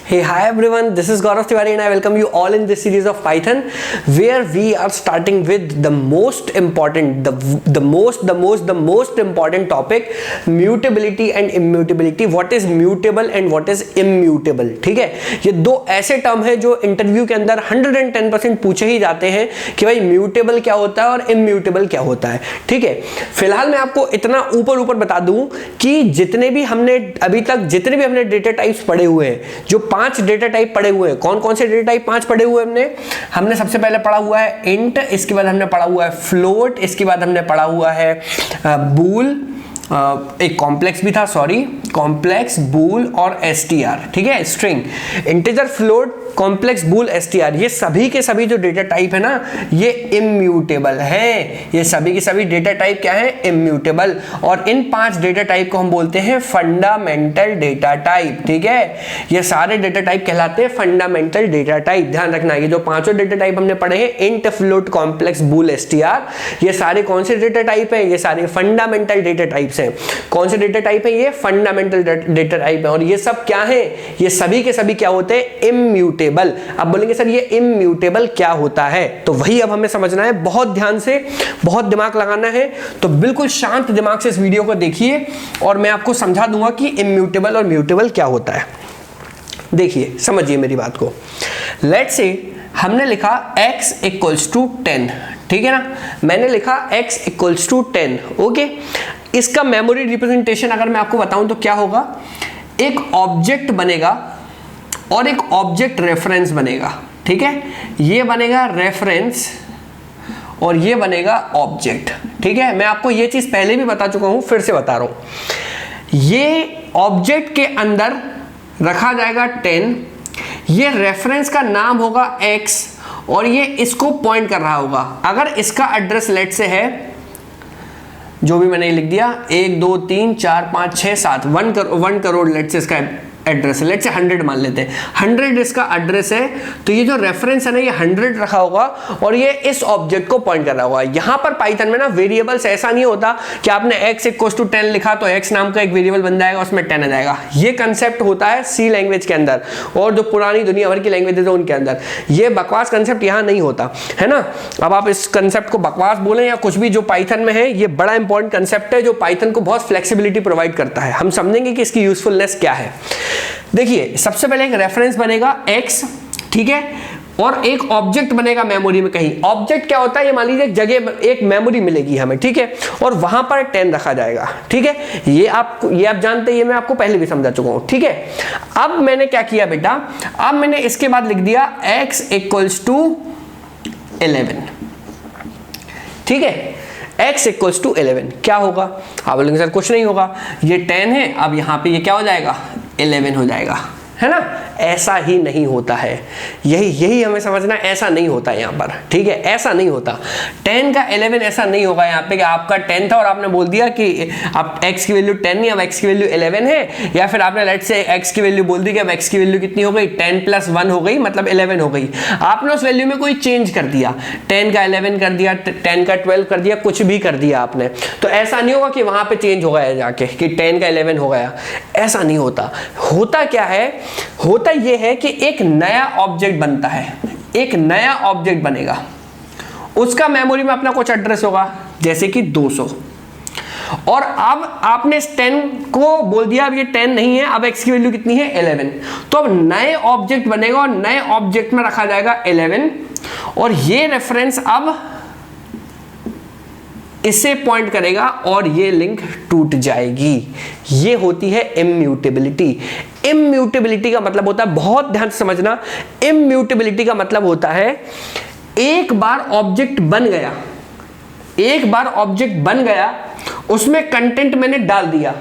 Hey, hi everyone, this is Gaurav Tiwari and I welcome you all in this series of Python where we are starting with the most important, the most important topic, mutability and immutability. What is mutable and what is immutable? ठीक है, ये दो ऐसे term है जो interview के अंदर 110% पूछे ही जाते हैं कि भाई म्यूटेबल क्या होता है और इम्यूटेबल क्या होता है. ठीक है, फिलहाल मैं आपको इतना ऊपर बता दूं कि जितने भी हमने अभी तक डेटा टाइप्स पढ़े हुए हैं, जो 5 डेटा टाइप पढ़े हुए हैं, कौन कौन से डेटा टाइप 5 पढ़े हुए हमने सबसे पहले पढ़ा हुआ है इंट, इसके बाद हमने पढ़ा हुआ है फ्लोट, इसके बाद हमने पढ़ा हुआ है बूल, एक कॉम्प्लेक्स भी था, सॉरी कॉम्प्लेक्स, बूल और एसटीआर. ठीक है, स्ट्रिंग, इंटीजर, फ्लोट, कॉम्प्लेक्स, बूल, एसटीआर, ये सभी के सभी जो डेटा टाइप है ना, ये इम्यूटेबल है. ये सभी के सभी डेटा टाइप क्या है? इम्यूटेबल. और इन 5 डेटा टाइप को हम बोलते हैं फंडामेंटल डेटा टाइप. ठीक है, ये सारे डेटा टाइप कहलाते हैं फंडामेंटल डेटा टाइप. ध्यान रखना, ये जो 5 डेटा टाइप हमने पढ़े हैं, इंट, फ्लोट, कॉम्प्लेक्स, बूल, एसटीआर, ये सारे कौन से डेटा टाइप है? ये सारे फंडामेंटल डेटा टाइप्स हैं. कौन से डेटा टाइप है? ये फंडामेंटल डेटा टाइप है. और ये सब क्या है? ये सभी के सभी क्या होते हैं? इम्यूटेबल. अब बोलेंगे सर ये इम्यूटेबल क्या होता है? तो वही अब हमें समझना है, बहुत ध्यान से, बहुत दिमाग लगाना है. तो बिल्कुल शांत दिमाग से इस वीडियो को देखिए और मैं आपको समझा दूंगा कि इम्यूटेबल और म्यूटेबल क्या होता है. देखिए, समझिए मेरी बात को. लेट्स से हमने लिखा x इक्वल्स टू 10. ठीक है ना, मैंने लिखा x इक्वल्स टू 10. ओके, इसका मेमोरी रिप्रेजेंटेशन अगर मैं आपको बताऊं तो क्या होगा? एक ऑब्जेक्ट बनेगा और एक ऑब्जेक्ट रेफरेंस बनेगा. ठीक है, ये बनेगा रेफरेंस और ये बनेगा ऑब्जेक्ट. ठीक है, मैं आपको ये चीज पहले भी बता चुका हूं, फिर से बता रहा हूं. ये ऑब्जेक्ट के अंदर रखा जाएगा 10, ये रेफरेंस का नाम होगा x और ये इसको पॉइंट कर रहा होगा. अगर इसका एड्रेस लेट से है, जो भी मैंने लिख दिया, 1 2 3 4 5 6 7, 1 करोड़ लेट से इसका एड्रेस है. लेट से 100 मान लेते हैं, 100 इसका एड्रेस है. तो ये जो रेफरेंस है ना, ये 100 रखा होगा और ये इस ऑब्जेक्ट को पॉइंट कर रहा होगा. यहां पर पाइथन में ना वेरिएबल्स ऐसा नहीं होता कि आपने x इक्वल्स टू 10 लिखा तो x नाम का एक वेरिएबल बन जाएगा, उसमें 10 आ जाएगा. ये कंसेप्ट होता है सी लैंग्वेज के अंदर और जो पुरानी दुनिया भर की लैंग्वेजेस है उनके अंदर. ये बकवास कंसेप्ट यहां नहीं होता है ना. अब आप इस कंसेप्ट को बकवास बोले या कुछ भी, जो पाइथन में है ये बड़ा इंपॉर्टेंट कंसेप्ट है जो पाइथन को बहुत फ्लेक्सिबिलिटी प्रोवाइड करता है. हम समझेंगे कि इसकी यूजफुलनेस क्या है. देखिए, सबसे पहले एक रेफरेंस बनेगा x, ठीक है, और एक ऑब्जेक्ट बनेगा मेमोरी में कहीं. ऑब्जेक्ट क्या होता है? ये मान लीजिए एक जगह, एक मेमोरी मिलेगी हमें. ठीक है, और वहां पर 10 रखा जाएगा. ठीक है, ये आप जानते हैं, ये मैं आपको पहले भी समझा चुका हूं. ठीक है, अब मैंने क्या किया बेटा, अब मैंने इसके बाद लिख दिया x इक्वल्स टू 11. ठीक है, x इक्वल्स टू 11. क्या होगा? आप बोलेंगे सर कुछ नहीं होगा, ये 10 है, अब यहां पे ये क्या हो जाएगा? 11 हो जाएगा, है ना. ऐसा ही नहीं होता है, यही हमें समझना, ऐसा नहीं होता यहाँ पर. ठीक है, ऐसा नहीं होता. 10 का 11 ऐसा नहीं होगा यहाँ पे कि आपका 10 था और आपने बोल दिया कि आप x की वैल्यू 10 नहीं, अब x की वैल्यू 11 है. या फिर आपने लेट से x की वैल्यू बोल दी कि अब x की वैल्यू कितनी हो गई? 10 + 1 हो गई, मतलब 11 हो गई. आपने उस वैल्यू में कोई चेंज कर दिया, 10 का 11 कर दिया, 10 का 12 कर दिया, कुछ भी कर दिया आपने, तो ऐसा नहीं होगा कि वहां पे चेंज हो गया जाके कि 10 का 11 हो गया. ऐसा नहीं होता. होता क्या है? होता यह है कि एक नया ऑब्जेक्ट बनता है, एक नया ऑब्जेक्ट बनेगा, उसका मेमोरी में अपना कुछ एड्रेस होगा, जैसे कि 200. और अब आपने इस 10 को बोल दिया अब ये 10 नहीं है, अब x की वैल्यू कितनी है? 11. तो अब नए ऑब्जेक्ट बनेगा और नए ऑब्जेक्ट में रखा जाएगा 11 और ये रेफरेंस अब इसे पॉइंट करेगा और ये लिंक टूट जाएगी. ये होती है इम्यूटेबिलिटी. इम्यूटेबिलिटी का मतलब होता है, बहुत ध्यान से समझना, इम्यूटेबिलिटी का मतलब होता है एक बार ऑब्जेक्ट बन गया, उसमें कंटेंट मैंने डाल दिया,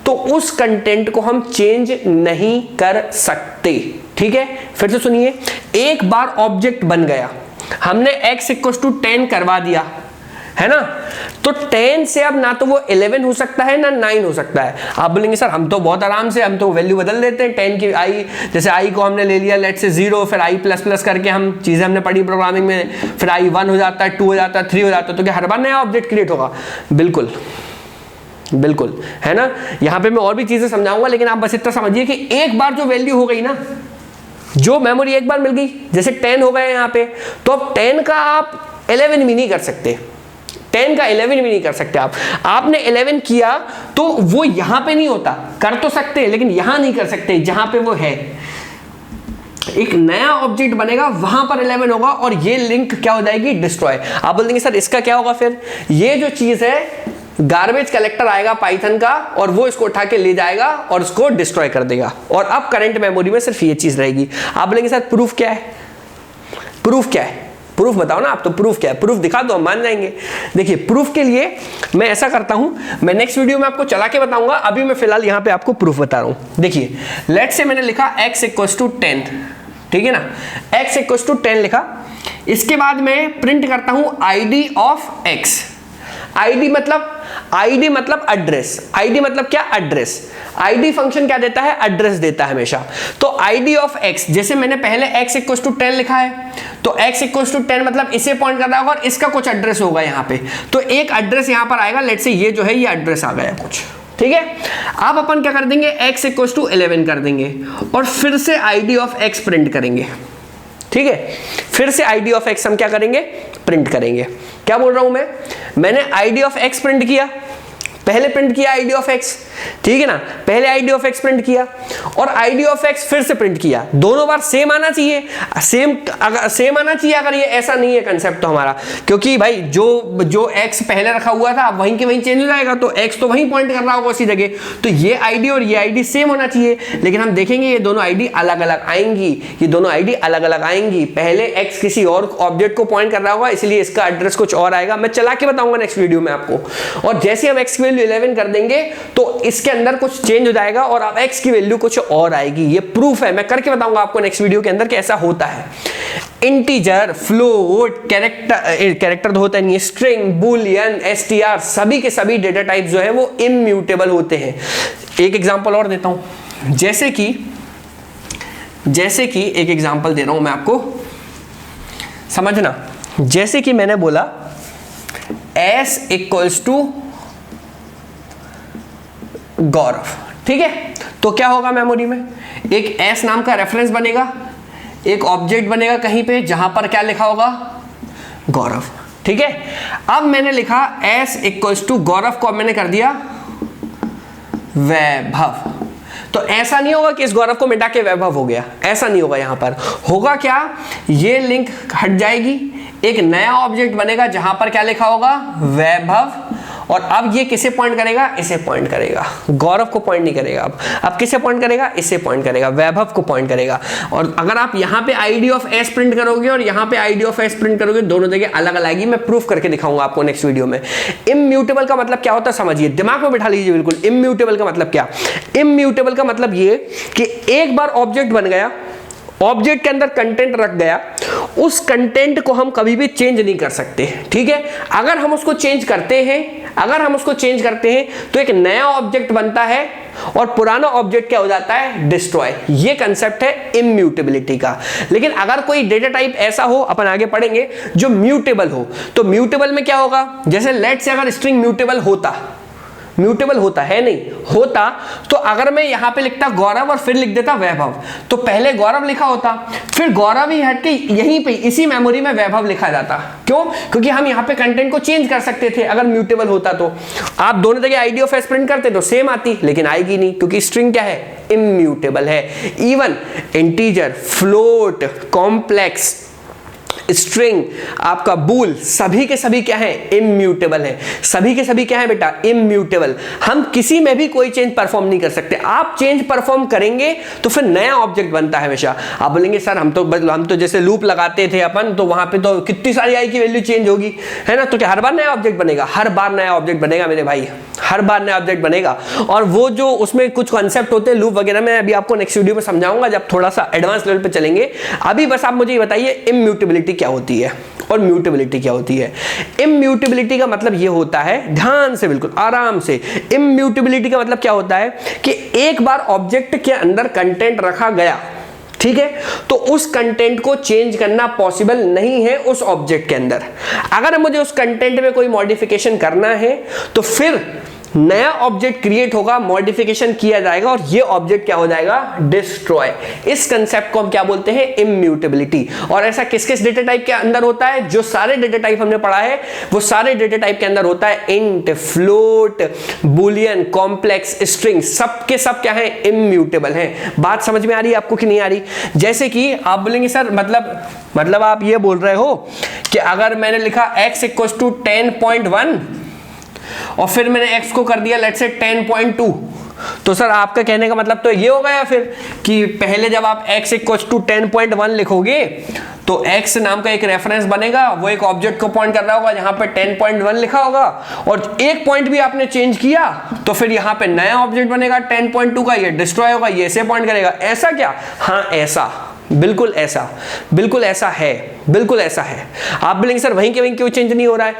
तो उस कंटेंट को हम चेंज नहीं कर सकते. ठीक है, फिर से सुनिए, एक बार ऑब्जेक्ट बन गया, हमने x इक्वल्स टू 10 करवा दिया, है ना, तो 10 से अब ना तो वो 11 हो सकता है ना 9 हो सकता है. आप बोलेंगे सर हम तो बहुत आराम से, हम तो वैल्यू बदल देते हैं. 10 की i, जैसे i को हमने ले लिया लेट से 0, फिर i ++ करके हम चीजें हमने पढ़ी प्रोग्रामिंग में, फिर i 1 हो जाता है, 2 हो जाता है, 3 हो जाता है, तो क्या हर बार नया ऑब्जेक्ट क्रिएट होगा? बिल्कुल, है ना. यहां पे मैं और भी चीजें समझाऊंगा, लेकिन आप बस इतना समझिए कि एक बार जो वैल्यू हो गई ना, जो मेमोरी एक बार मिल गई, जैसे 10 हो गए यहाँ पे, तो अब 10 का आप 11 भी नहीं कर सकते, 10 का 11 भी नहीं कर सकते आप। आपने 11 किया तो वो यहां पे नहीं होता, कर तो सकते हैं लेकिन यहां नहीं कर सकते जहां पे वो है। एक नया ऑब्जेक्ट बनेगा, वहां पर 11 होगा और ये लिंक क्या हो जाएगी, डिस्ट्रॉय। आप बोल देंगे सर इसका क्या होगा फिर, ये जो चीज है गार्बेज कलेक्टर आएगा पाइथन का और वो इसको उठा के ले जाएगा और उसको डिस्ट्रॉय कर देगा और अब करंट मेमोरी में सिर्फ ये चीज रहेगी। आप बोलेंगे सर प्रूफ क्या है, प्रूफ क्या है, प्रूफ बताओ ना आप, तो प्रूफ क्या है, प्रूफ दिखा दो हम मान जाएंगे। देखिए प्रूफ के लिए मैं ऐसा करता हूं, मैं नेक्स्ट वीडियो में आपको चला के बताऊंगा, अभी मैं फिलहाल यहां पे आपको प्रूफ बता रहा हूं। देखिए लेट से मैंने लिखा x = 10, ठीक है ना, x = 10 लिखा, इसके बाद मैं प्रिंट करता हूं id ऑफ x। id मतलब एड्रेस, id मतलब क्या, एड्रेस। id फंक्शन क्या देता है, एड्रेस देता है हमेशा। तो id ऑफ x, जैसे मैंने पहले x = 10 लिखा है, तो x = 10 मतलब इसे पॉइंट कर रहा होगा और इसका कुछ एड्रेस होगा यहाँ पे, तो एक एड्रेस यहाँ पर आएगा, लेट्स से ये जो है ये एड्रेस आ गया कुछ, ठीक है। अब अपन क्या कर देंगे, x = 11 कर देंगे और फिर से id ऑफ x प्रिंट करेंगे, ठीक है। फिर से id ऑफ x हम क्या करेंगे, प्रिंट करेंगे। क्या बोल रहा हूं मैंने id ऑफ x प्रिंट किया, पहले प्रिंट किया id ऑफ x, ठीक है ना, पहले id ऑफ x प्रिंट किया और id ऑफ x फिर से प्रिंट किया। दोनों बार सेम आना चाहिए, सेम आना चाहिए, अगर ये ऐसा नहीं है कंसेप्ट तो हमारा, क्योंकि भाई जो x पहले रखा हुआ था वहीं के वहीं चेंज हो जाएगा, तो x तो वहीं पॉइंट कर रहा होगा उसी जगह, तो ये id और ये id सेम होना चाहिए। लेकिन हम देखेंगे ये दोनों id अलग अलग आएंगी, ये दोनों id अलग अलग आएंगी। पहले x किसी और ऑब्जेक्ट को पॉइंट कर रहा होगा, इसलिए इसका एड्रेस कुछ और आएगा, मैं चला के बताऊंगा नेक्स्ट वीडियो में आपको। और जैसे हम x की वैल्यू 11 कर देंगे तो इसके अंदर कुछ चेंज हो जाएगा और अब x की वैल्यू कुछ और आएगी। ये प्रूफ है, मैं करके बताऊंगा आपको नेक्स्ट वीडियो के अंदर कि ऐसा होता है। इंटीजर, फ्लोट, कैरेक्टर तो होता नहीं है, स्ट्रिंग, बुलियन, str, सभी के सभी डेटा टाइप जो है वो इम्यूटेबल होते हैं। एक एग्जांपल और देता हूं, जैसे कि एक एग्जांपल दे रहा हूं मैं आपको, समझना। जैसे कि मैंने बोला s = गौरव, ठीक है, तो क्या होगा मेमोरी में, एक s नाम का रेफरेंस बनेगा, एक ऑब्जेक्ट बनेगा कहीं पे जहां पर क्या लिखा होगा, गौरव, ठीक है। अब मैंने लिखा s = गौरव को अब मैंने कर दिया वैभव, तो ऐसा नहीं होगा कि इस गौरव को मिटा के वैभव हो गया, ऐसा नहीं होगा। यहां पर होगा क्या, ये लिंक हट जाएगी, एक नया ऑब्जेक्ट बनेगा जहां पर क्या लिखा होगा, वैभव, और अब ये किसे पॉइंट करेगा, इसे पॉइंट करेगा, गौरव को पॉइंट नहीं करेगा। अब किसे पॉइंट करेगा, इसे पॉइंट करेगा, वैभव को पॉइंट करेगा। और अगर आप यहाँ पे id ऑफ s प्रिंट करोगे और यहाँ पे id ऑफ s प्रिंट करोगे, दोनों जगह अलग अलग आएगी। मैं प्रूफ करके दिखाऊंगा आपको नेक्स्ट वीडियो में। इम्यूटेबल का मतलब क्या होता है समझिए, दिमाग में बिठा लीजिए बिल्कुल। इम्यूटेबल का मतलब क्या, इम्यूटेबल का मतलब ये कि एक बार ऑब्जेक्ट बन गया, ऑब्जेक्ट के अंदर कंटेंट रख गया, उस कंटेंट को हम कभी भी चेंज नहीं कर सकते, ठीक है। अगर हम उसको चेंज करते हैं तो एक नया ऑब्जेक्ट बनता है और पुराना ऑब्जेक्ट क्या हो जाता है, डिस्ट्रॉय। ये कंसेप्ट है इम्यूटेबिलिटी का। लेकिन अगर कोई डेटा टाइप ऐसा हो, अपन आगे पढ़ेंगे, जो म्यूटेबल हो, तो म्यूटेबल में क्या होगा, जैसे लेट से अगर स्ट्रिंग म्यूटेबल होता है नहीं होता, तो अगर मैं यहां पे लिखता गौरव और फिर लिख देता वैभव, तो पहले गौरव लिखा होता, फिर गौरव ही हट के यहीं पे इसी मेमोरी में वैभव लिखा जाता। क्यों, क्योंकि हम यहां पे कंटेंट को चेंज कर सकते थे अगर म्यूटेबल होता। तो आप दोनों जगह id ऑफ s प्रिंट करते तो सेम आती, लेकिन आएगी नहीं, क्योंकि स्ट्रिंग क्या है, इम्यूटेबल है। Even integer, float, complex, string, आपका बूल, सभी के सभी क्या है, इम्यूटेबल है। सभी के सभी क्या है बेटा, इम्यूटेबल। हम किसी में भी कोई चेंज परफॉर्म नहीं कर सकते। आप चेंज परफॉर्म करेंगे तो फिर नया ऑब्जेक्ट बनता है हमेशा। आप बोलेंगे सर हम तो जैसे लूप लगाते थे अपन, तो वहां पे तो कितनी सारी आई की वैल्यू चेंज होगी, है ना, तो क्या हर बार नया ऑब्जेक्ट बनेगा? हर बार नया ऑब्जेक्ट बनेगा मेरे भाई, हर बार नया ऑब्जेक्ट बनेगा। और वो जो उसमें कुछ कॉन्सेप्ट होते हैं लूप वगैरह, मैं अभी आपको नेक्स्ट वीडियो में समझाऊंगा जब थोड़ा सा एडवांस लेवल पे चलेंगे। अभी बस आप मुझे ये बताइए इम्यूटेबिलिटी क्या होती है और म्यूटेबिलिटी क्या होती है। इम्यूटेबिलिटी का मतलब ये होता है, ध्यान से बिल्कुल आराम से, इम्यूटेबिलिटी का मतलब क्या होता है कि एक बार ऑब्जेक्ट के अंदर कंटेंट रखा गया, ठीक है, तो उस कंटेंट को चेंज करना पॉसिबल नहीं है उस ऑब्जेक्ट के अंदर। अगर मुझे उस कंटेंट में कोई मॉडिफिकेशन करना है तो फिर नया ऑब्जेक्ट क्रिएट होगा, मॉडिफिकेशन किया जाएगा और ये ऑब्जेक्ट क्या हो जाएगा, डिस्ट्रॉय। इस कंसेप्ट को हम क्या बोलते हैं, इम्यूटेबिलिटी। और ऐसा किस किस डेटा टाइप के अंदर होता है, जो सारे डेटा टाइप हमने पढ़ा है वो सारे डेटा टाइप के अंदर होता है। Int, float, Boolean, complex, string, सब के सब क्या है, इम्यूटेबल हैं। बात समझ में आ रही है आपको कि नहीं आ रही? जैसे कि आप बोलेंगे सर मतलब आप ये बोल रहे हो कि अगर मैंने लिखा x इक्वल्स टू 10.1 और फिर मैंने x को कर दिया लेट्स से 10.2, तो सर आपका कहने का मतलब तो ये हो गया फिर कि पहले जब आप x इक्वल्स टू 10.1 लिखोगे तो x नाम का एक रेफरेंस बनेगा, वो एक ऑब्जेक्ट को पॉइंट कर रहा होगा जहां पे 10.1 लिखा होगा, और एक पॉइंट भी आपने चेंज किया तो फिर यहां पे नया ऑब्जेक्ट बनेगा 10.2 का, ये डिस्ट्रॉय होगा, ये ऐसे पॉइंट करेगा। ऐसा क्या? हाँ ऐसा, बिल्कुल ऐसा, बिल्कुल ऐसा है, बिल्कुल ऐसा है। आप बोलेंगे सर वहीं के वहीं क्यों चेंज नहीं हो रहा है?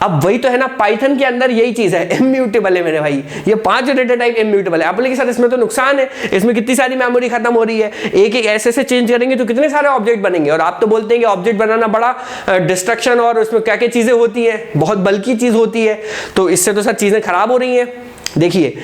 अब वही तो है ना, पाइथन के अंदर यही चीज है, इम्यूटेबल है मेरे भाई, ये 5 डेटा टाइप इम्यूटेबल है। आप बोलेंगे सर इसमें तो नुकसान है, इसमें कितनी सारी मेमोरी खत्म हो रही है, एक एक ऐसे से चेंज करेंगे तो कितने सारे ऑब्जेक्ट बनेंगे, और आप तो बोलते हैं कि ऑब्जेक्ट बनाना बड़ा डिस्ट्रक्शन और उसमें क्या क्या चीजें होती है, बहुत बल्कि चीज होती है, तो इससे तो सर चीजें खराब हो रही हैं। देखिए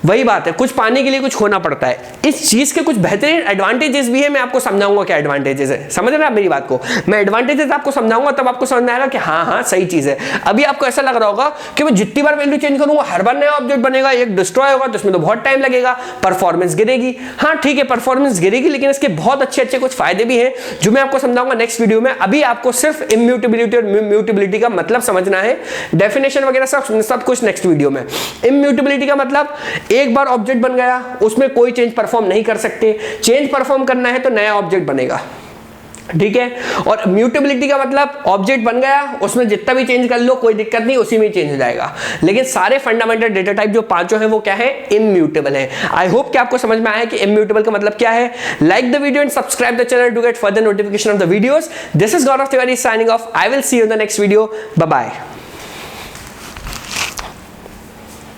वही बात है, कुछ पाने के लिए कुछ खोना पड़ता है। इस चीज के कुछ बेहतरीन एडवांटेजेस भी है, मैं आपको समझाऊंगा क्या एडवांटेजेस है। समझ रहे हैं आप मेरी बात को? मैं एडवांटेजेस आपको समझाऊंगा तब आपको समझ में आएगा कि हाँ सही चीज है। अभी आपको ऐसा लग रहा होगा कि मैं जितनी बार वैल्यू चेंज करूंगा हर बार नया ऑब्जेक्ट बनेगा, एक डिस्ट्रॉय होगा तो इसमें तो बहुत टाइम लगेगा, परफॉर्मेंस गिरेगी। हाँ ठीक है, परफॉर्मेंस गिरेगी, लेकिन इसके बहुत अच्छे कुछ फायदे भी हैं जो मैं आपको समझाऊंगा नेक्स्ट वीडियो में। अभी आपको सिर्फ इम्यूटेबिलिटी और म्यूटेबिलिटी का मतलब समझना है, डेफिनेशन वगैरह सब कुछ नेक्स्ट वीडियो में। इम्यूटेबिलिटी का मतलब एक बार ऑब्जेक्ट बन गया, उसमें कोई चेंज परफॉर्म नहीं कर सकते, चेंज परफॉर्म करना है तो नया ऑब्जेक्ट बनेगा, ठीक है। और म्यूटेबिलिटी का मतलब ऑब्जेक्ट बन गया, उसमें जितना भी चेंज कर लो कोई दिक्कत नहीं, उसी में चेंज हो जाएगा। लेकिन सारे फंडामेंटल डेटा टाइप जो पांचों हैं वो क्या है, इम्यूटेबल है। आई होप कि आपको समझ में आया कि इम्यूटेबल का मतलब क्या है। Like the video and subscribe the channel to get further notification of the videos. This is Gaurav Tiwari signing off. I will see you in the next video. Bye bye.